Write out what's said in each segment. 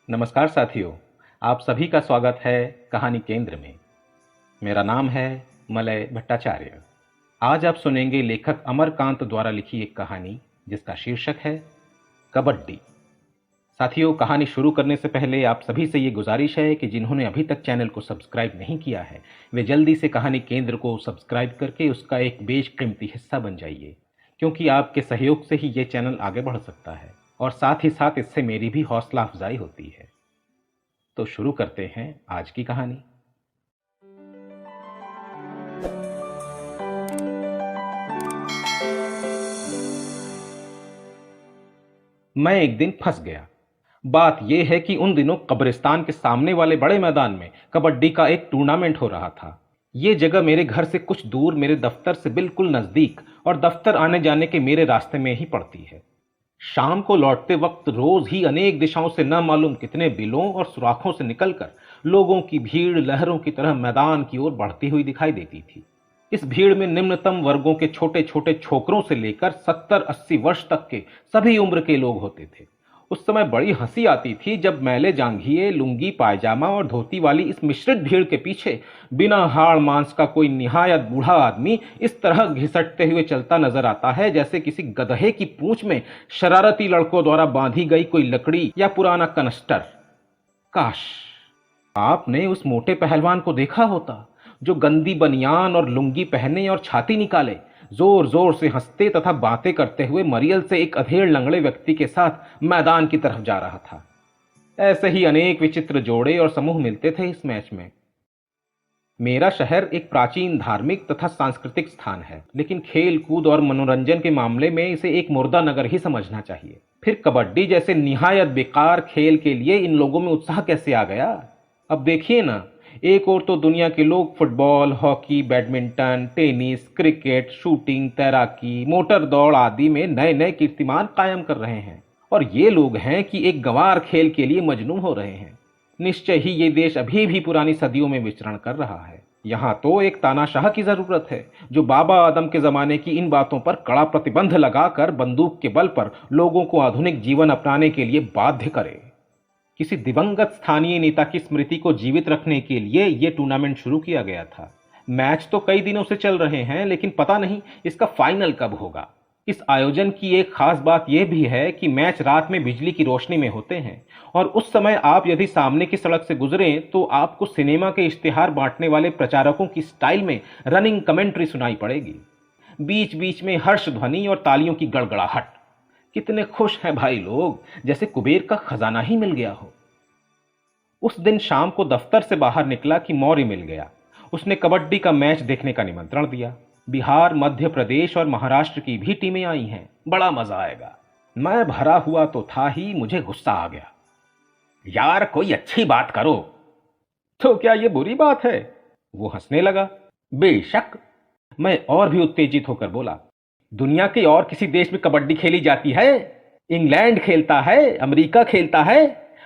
नमस्कार साथियों, आप सभी का स्वागत है कहानी केंद्र में। मेरा नाम है मलय भट्टाचार्य। आज आप सुनेंगे लेखक अमरकांत द्वारा लिखी एक कहानी जिसका शीर्षक है कबड्डी। साथियों, कहानी शुरू करने से पहले आप सभी से ये गुजारिश है कि जिन्होंने अभी तक चैनल को सब्सक्राइब नहीं किया है वे जल्दी से कहानी केंद्र को सब्सक्राइब करके उसका एक बेशकीमती हिस्सा बन जाइए, क्योंकि आपके सहयोग से ही ये चैनल आगे बढ़ सकता है और साथ ही साथ इससे मेरी भी हौसला अफजाई होती है। तो शुरू करते हैं आज की कहानी। मैं एक दिन फंस गया। बात यह है कि उन दिनों कब्रिस्तान के सामने वाले बड़े मैदान में कबड्डी का एक टूर्नामेंट हो रहा था। ये जगह मेरे घर से कुछ दूर, मेरे दफ्तर से बिल्कुल नजदीक और दफ्तर आने जाने के मेरे रास्ते में ही पड़ती है। शाम को लौटते वक्त रोज ही अनेक दिशाओं से न मालूम कितने बिलों और सुराखों से निकलकर लोगों की भीड़ लहरों की तरह मैदान की ओर बढ़ती हुई दिखाई देती थी। इस भीड़ में निम्नतम वर्गों के छोटे छोटे छोकरों से लेकर 70-80 वर्ष तक के सभी उम्र के लोग होते थे। उस समय बड़ी हंसी आती थी जब मैले जांघिए, लुंगी, पायजामा और धोती वाली इस मिश्रित भीड़ के पीछे बिना हाड़ मांस का कोई निहायत बूढ़ा आदमी इस तरह घिसटते हुए चलता नजर आता है जैसे किसी गधे की पूंछ में शरारती लड़कों द्वारा बांधी गई कोई लकड़ी या पुराना कनस्टर। काश आपने उस मोटे पहलवान को देखा होता जो गंदी बनियान और लुंगी पहने और छाती निकाले जोर जोर से हंसते तथा बातें करते हुए मरियल से एक अधेड़ लंगड़े व्यक्ति के साथ मैदान की तरफ जा रहा था। ऐसे ही अनेक विचित्र जोड़े और समूह मिलते थे इस मैच में। मेरा शहर एक प्राचीन धार्मिक तथा सांस्कृतिक स्थान है, लेकिन खेल कूद और मनोरंजन के मामले में इसे एक मुर्दा नगर ही समझना चाहिए। फिर कबड्डी जैसे निहायत बेकार खेल के लिए इन लोगों में उत्साह कैसे आ गया। अब देखिए ना, एक और तो दुनिया के लोग football, hockey, badminton, tennis, cricket, shooting, तैराकी, मोटर दौड़ आदि में नए नए कीर्तिमान कायम कर रहे हैं, और ये लोग हैं कि एक गंवार खेल के लिए मजनून हो रहे हैं। निश्चय ही ये देश अभी भी पुरानी सदियों में विचरण कर रहा है। यहाँ तो एक तानाशाह की जरूरत है जो बाबा आदम के जमाने की इन बातों पर कड़ा प्रतिबंध लगाकर बंदूक के बल पर लोगों को आधुनिक जीवन अपनाने के लिए बाध्य करे। किसी दिवंगत स्थानीय नेता की स्मृति को जीवित रखने के लिए यह टूर्नामेंट शुरू किया गया था। मैच तो कई दिनों से चल रहे हैं, लेकिन पता नहीं इसका फाइनल कब होगा। इस आयोजन की एक खास बात यह भी है कि मैच रात में बिजली की रोशनी में होते हैं, और उस समय आप यदि सामने की सड़क से गुजरें तो आपको सिनेमा के इश्तिहार बांटने वाले प्रचारकों की स्टाइल में रनिंग कमेंट्री सुनाई पड़ेगी। बीच बीच में हर्ष ध्वनि और तालियों की गड़गड़ाहट। कितने खुश हैं भाई लोग, जैसे कुबेर का खजाना ही मिल गया हो। उस दिन शाम को दफ्तर से बाहर निकला कि मौर्य मिल गया। उसने कबड्डी का मैच देखने का निमंत्रण दिया। बिहार, मध्य प्रदेश और महाराष्ट्र की भी टीमें आई हैं। बड़ा मजा आएगा। मैं भरा हुआ तो था ही, मुझे गुस्सा आ गया। यार कोई अच्छी बात करो। तो क्या ये बुरी बात है? वो हंसने लगा। बेशक। मैं और भी उत्तेजित होकर बोला, दुनिया के और किसी देश में कबड्डी खेली जाती है? इंग्लैंड खेलता है, अमेरिका खेलता है,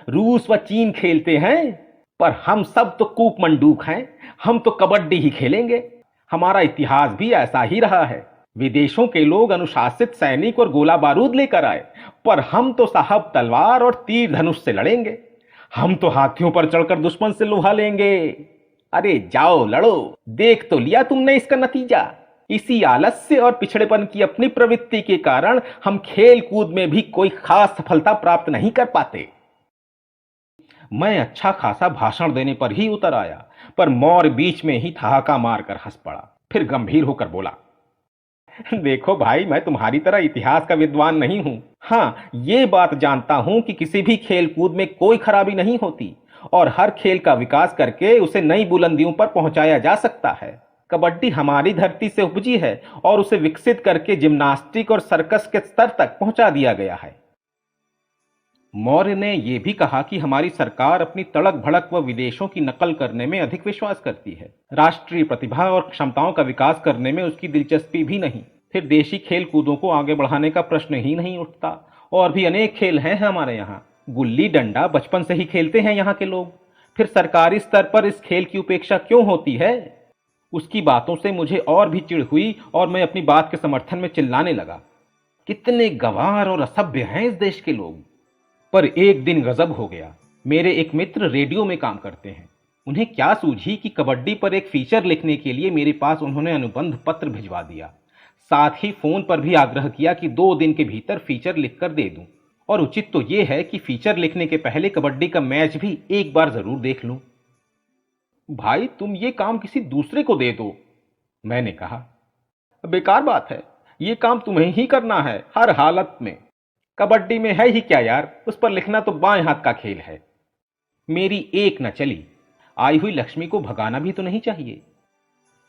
रूस व चीन खेलते हैं, पर हम सब तो कूप मंडूक हैं। हम तो कबड्डी ही खेलेंगे। हमारा इतिहास भी ऐसा ही रहा है। विदेशों के लोग अनुशासित सैनिक और गोला बारूद लेकर आए, पर हम तो साहब तलवार और तीर धनुष से लड़ेंगे। हम तो हाथियों पर चढ़कर दुश्मन से लुभा लेंगे। अरे जाओ लड़ो, देख तो लिया तुमने इसका नतीजा। इसी आलस्य और पिछड़ेपन की अपनी प्रवृत्ति के कारण हम खेल कूद में भी कोई खास सफलता प्राप्त नहीं कर पाते। मैं अच्छा खासा भाषण देने पर ही उतर आया, पर मौर्य बीच में ही ठहाका मारकर हंस पड़ा। फिर गंभीर होकर बोला, देखो भाई, मैं तुम्हारी तरह इतिहास का विद्वान नहीं हूं। हाँ, ये बात जानता हूं कि किसी भी खेल कूद में कोई खराबी नहीं होती और हर खेल का विकास करके उसे नई बुलंदियों पर पहुंचाया जा सकता है। कबड्डी हमारी धरती से उपजी है और उसे विकसित करके जिम्नास्टिक और सर्कस के स्तर तक पहुंचा दिया गया है। मौर्य ने यह भी कहा कि हमारी सरकार अपनी तड़क भड़क व विदेशों की नकल करने में अधिक विश्वास करती है। राष्ट्रीय प्रतिभा और क्षमताओं का विकास करने में उसकी दिलचस्पी भी नहीं। फिर देशी खेल कूदों को आगे बढ़ाने का प्रश्न ही नहीं उठता। और भी अनेक खेल हैं हमारे यहाँ। गुल्ली डंडा बचपन से ही खेलते हैं यहाँ के लोग। फिर सरकारी स्तर पर इस खेल की उपेक्षा क्यों होती है? उसकी बातों से मुझे और भी चिढ़ हुई और मैं अपनी बात के समर्थन में चिल्लाने लगा, कितने गंवार और असभ्य हैं इस देश के लोग। पर एक दिन गजब हो गया। मेरे एक मित्र रेडियो में काम करते हैं। उन्हें क्या सूझी कि कबड्डी पर एक फीचर लिखने के लिए मेरे पास उन्होंने अनुबंध पत्र भिजवा दिया। साथ ही फोन पर भी आग्रह किया कि 2 दिन के भीतर फीचर लिखकर दे दूं। और उचित तो यह है कि फीचर लिखने के पहले कबड्डी का मैच भी एक बार जरूर देख लूं। भाई तुम ये काम किसी दूसरे को दे दो, मैंने कहा। बेकार बात है, ये काम तुम्हें ही करना है हर हालत में। कबड्डी में है ही क्या यार, उस पर लिखना तो बाएं हाथ का खेल है। मेरी एक न चली। आई हुई लक्ष्मी को भगाना भी तो नहीं चाहिए।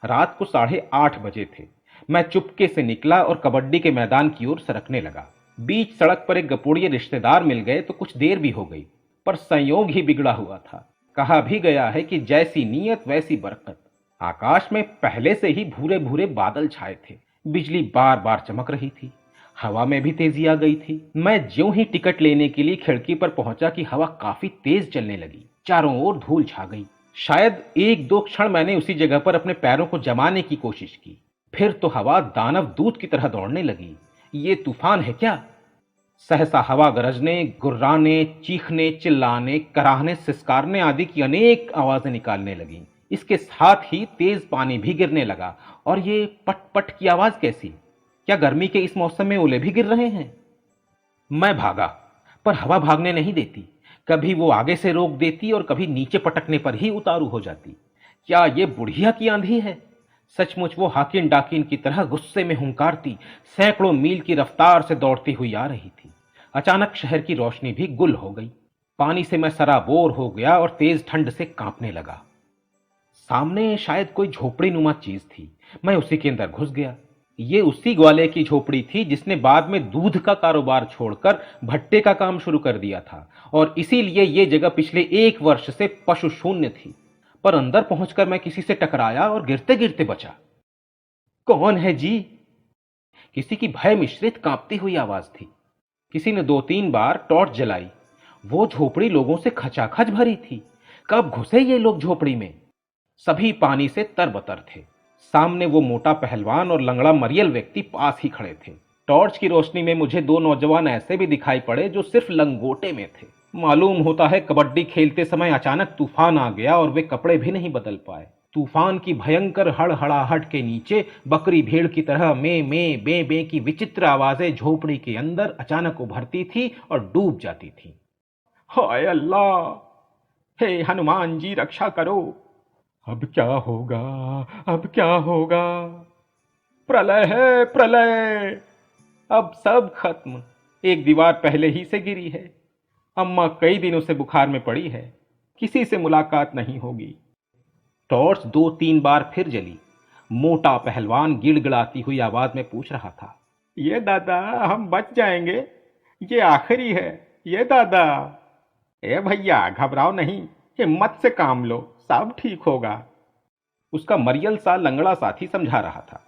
रात को 8:30 बजे थे। मैं चुपके से निकला और कबड्डी के मैदान की ओर सरकने लगा। बीच सड़क पर एक गपोड़िए रिश्तेदार मिल गए तो कुछ देर भी हो गई, पर संयोग ही बिगड़ा हुआ था। कहा भी गया है कि जैसी नीयत वैसी बरकत। आकाश में पहले से ही भूरे भूरे बादल छाए थे। बिजली बार बार चमक रही थी। हवा में भी तेजी आ गई थी। मैं ज्यों ही टिकट लेने के लिए खिड़की पर पहुंचा कि हवा काफी तेज चलने लगी। चारों ओर धूल छा गई। शायद 1-2 क्षण मैंने उसी जगह पर अपने पैरों को जमाने की कोशिश की। फिर तो हवा दानव दूत की तरह दौड़ने लगी। ये तूफान है क्या? सहसा हवा गरजने, गुर्राने, चीखने, चिल्लाने, कराहने, सिसकारने आदि की अनेक आवाजें निकालने लगीं। इसके साथ ही तेज पानी भी गिरने लगा। और ये पट पट की आवाज कैसी? क्या गर्मी के इस मौसम में ओले भी गिर रहे हैं? मैं भागा, पर हवा भागने नहीं देती। कभी वो आगे से रोक देती और कभी नीचे पटकने पर ही उतारू हो जाती। क्या ये बुढ़िया की आंधी है? सचमुच वो हाकिन डाकिन की तरह गुस्से में हुंकारती सैकड़ों मील की रफ्तार से दौड़ती हुई आ रही थी। अचानक शहर की रोशनी भी गुल हो गई। पानी से मैं सराबोर हो गया और तेज ठंड से कांपने लगा। सामने शायद कोई झोपड़ी नुमा चीज थी। मैं उसी के अंदर घुस गया। ये उसी ग्वाले की झोपड़ी थी जिसने बाद में दूध का कारोबार छोड़कर भट्टे का काम शुरू कर दिया था, और इसीलिए ये जगह पिछले 1 वर्ष से पशु शून्य थी। पर अंदर पहुंचकर मैं किसी से टकराया और गिरते गिरते बचा। कौन है जी? किसी की भय मिश्रित कांपती हुई आवाज थी। किसी ने 2-3 बार टॉर्च जलाई। वो झोपड़ी लोगों से खचाखच भरी थी। कब घुसे ये लोग झोपड़ी में? सभी पानी से तरबतर थे। सामने वो मोटा पहलवान और लंगड़ा मरियल व्यक्ति पास ही खड़े थे। टॉर्च की रोशनी में मुझे 2 नौजवान ऐसे भी दिखाई पड़े जो सिर्फ लंगोटे में थे। मालूम होता है कबड्डी खेलते समय अचानक तूफान आ गया और वे कपड़े भी नहीं बदल पाए। तूफान की भयंकर हड़हड़ाहट के नीचे बकरी भेड़ की तरह में बे बे की विचित्र आवाजें झोपड़ी के अंदर अचानक उभरती थी और डूब जाती थी। हाय अल्लाह! हे हनुमान जी रक्षा करो! अब क्या होगा? अब क्या होगा? प्रलय है, प्रलय! अब सब खत्म। एक दीवार पहले ही से गिरी है। अम्मा कई दिनों से बुखार में पड़ी है। किसी से मुलाकात नहीं होगी। टॉर्च 2-3 बार फिर जली। मोटा पहलवान गिड़गिड़ाती हुई आवाज में पूछ रहा था, ये दादा, हम बच जाएंगे? ये आखिरी है, ये दादा। ए भैया, घबराओ नहीं, हिम्मत से काम लो, सब ठीक होगा। उसका मरियल सा लंगड़ा साथी समझा रहा था।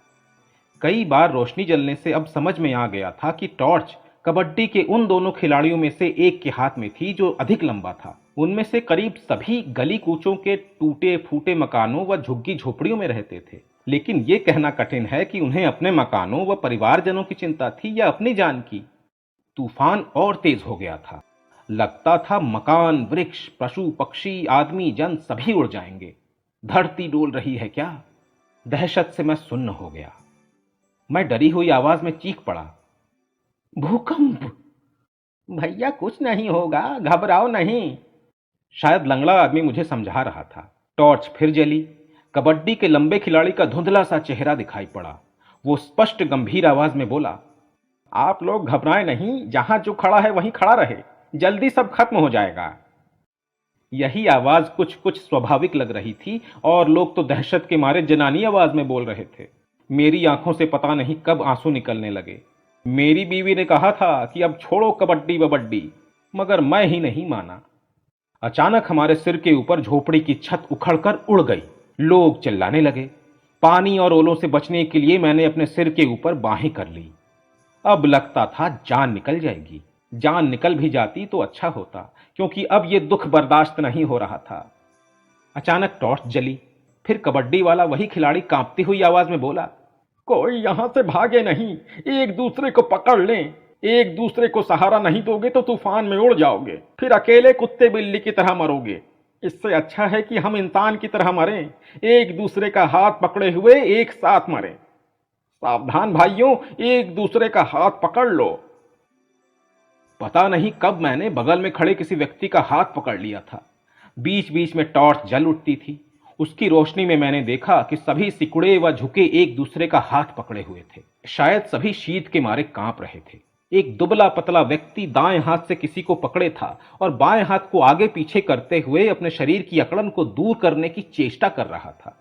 कई बार रोशनी जलने से अब समझ में आ गया था कि टॉर्च कबड्डी के उन दोनों खिलाड़ियों में से एक के हाथ में थी जो अधिक लंबा था। उनमें से करीब सभी गली कूचों के टूटे फूटे मकानों व झुग्गी झोपड़ियों में रहते थे। लेकिन यह कहना कठिन है कि उन्हें अपने मकानों व परिवारजनों की चिंता थी या अपनी जान की। तूफान और तेज हो गया था। लगता था मकान, वृक्ष, पशु पक्षी, आदमी जन सभी उड़ जाएंगे। धरती डोल रही है क्या? दहशत से मैं सुन्न हो गया। मैं डरी हुई आवाज में चीख पड़ा, भूकंप! भैया कुछ नहीं होगा, घबराओ नहीं। शायद लंगड़ा आदमी मुझे समझा रहा था। टॉर्च फिर जली। कबड्डी के लंबे खिलाड़ी का धुंधला सा चेहरा दिखाई पड़ा। वो स्पष्ट गंभीर आवाज में बोला, आप लोग घबराएं नहीं, जहां जो खड़ा है वहीं खड़ा रहे, जल्दी सब खत्म हो जाएगा। यही आवाज कुछ कुछ स्वाभाविक लग रही थी और लोग तो दहशत के मारे जनानी आवाज में बोल रहे थे। मेरी आंखों से पता नहीं कब आंसू निकलने लगे। मेरी बीवी ने कहा था कि अब छोड़ो कबड्डी बबड्डी, मगर मैं ही नहीं माना। अचानक हमारे सिर के ऊपर झोपड़ी की छत उखड़कर उड़ गई। लोग चिल्लाने लगे। पानी और ओलों से बचने के लिए मैंने अपने सिर के ऊपर बाहें कर ली। अब लगता था जान निकल जाएगी। जान निकल भी जाती तो अच्छा होता, क्योंकि अब यह दुख बर्दाश्त नहीं हो रहा था। अचानक टॉर्च जली। फिर कबड्डी वाला वही खिलाड़ी कांपती हुई आवाज में बोला, कोई यहां से भागे नहीं, एक दूसरे को पकड़ लें, एक दूसरे को सहारा नहीं दोगे तो तूफान में उड़ जाओगे, फिर अकेले कुत्ते बिल्ली की तरह मरोगे। इससे अच्छा है कि हम इंसान की तरह मरें, एक दूसरे का हाथ पकड़े हुए एक साथ मरें। सावधान भाइयों, एक दूसरे का हाथ पकड़ लो। पता नहीं कब मैंने बगल में खड़े किसी व्यक्ति का हाथ पकड़ लिया था। बीच बीच में टॉर्च जल उठती थी। उसकी रोशनी में मैंने देखा कि सभी सिकुड़े व झुके एक दूसरे का हाथ पकड़े हुए थे। शायद सभी शीत के मारे कांप रहे थे। एक दुबला पतला व्यक्ति दाएं हाथ से किसी को पकड़े था और बाएं हाथ को आगे पीछे करते हुए अपने शरीर की अकड़न को दूर करने की चेष्टा कर रहा था।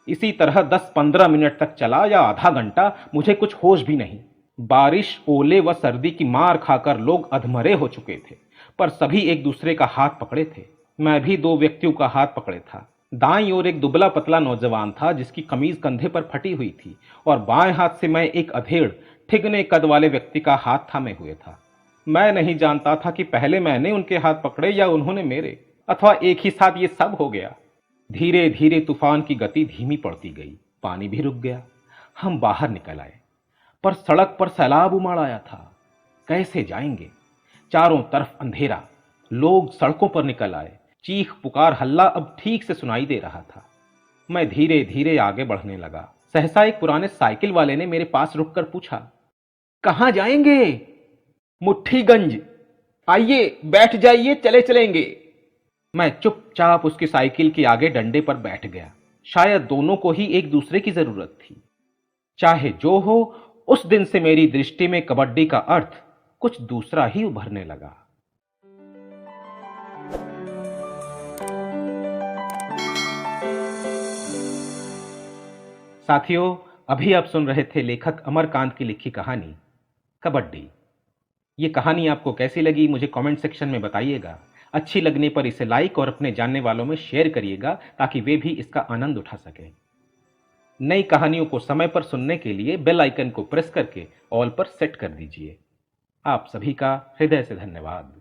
इसी तरह 10-15 मिनट तक चला या आधा घंटा, मुझे कुछ होश भी नहीं। बारिश, ओले व सर्दी की मार खाकर लोग अधमरे हो चुके थे, पर सभी एक दूसरे का हाथ पकड़े थे। मैं भी दो व्यक्तियों का हाथ पकड़े था। दाईं ओर एक दुबला पतला नौजवान था जिसकी कमीज कंधे पर फटी हुई थी, और बाएं हाथ से मैं एक अधेड़ ठिगने कद वाले व्यक्ति का हाथ थामे हुए था। मैं नहीं जानता था कि पहले मैंने उनके हाथ पकड़े या उन्होंने मेरे, अथवा एक ही साथ ये सब हो गया। धीरे धीरे तूफान की गति धीमी पड़ती गई। पानी भी रुक गया। हम बाहर निकल आए, पर सड़क पर सैलाब उमड़ आया था। कैसे जाएंगे? चारों तरफ अंधेरा। लोग सड़कों पर निकल आए। चीख पुकार हल्ला अब ठीक से सुनाई दे रहा था। मैं धीरे धीरे आगे बढ़ने लगा। सहसा एक पुराने साइकिल वाले ने मेरे पास रुककर पूछा, कहां जाएंगे? मुट्ठीगंज। आइए बैठ जाइए, चले चलेंगे। मैं चुपचाप उसकी साइकिल के आगे डंडे पर बैठ गया। शायद दोनों को ही एक दूसरे की जरूरत थी। चाहे जो हो, उस दिन से मेरी दृष्टि में कबड्डी का अर्थ कुछ दूसरा ही उभरने लगा। साथियों, अभी आप सुन रहे थे लेखक अमरकांत की लिखी कहानी कबड्डी। ये कहानी आपको कैसी लगी मुझे कमेंट सेक्शन में बताइएगा। अच्छी लगने पर इसे लाइक और अपने जानने वालों में शेयर करिएगा ताकि वे भी इसका आनंद उठा सकें। नई कहानियों को समय पर सुनने के लिए बेल आइकन को प्रेस करके ऑल पर सेट कर दीजिए। आप सभी का हृदय से धन्यवाद।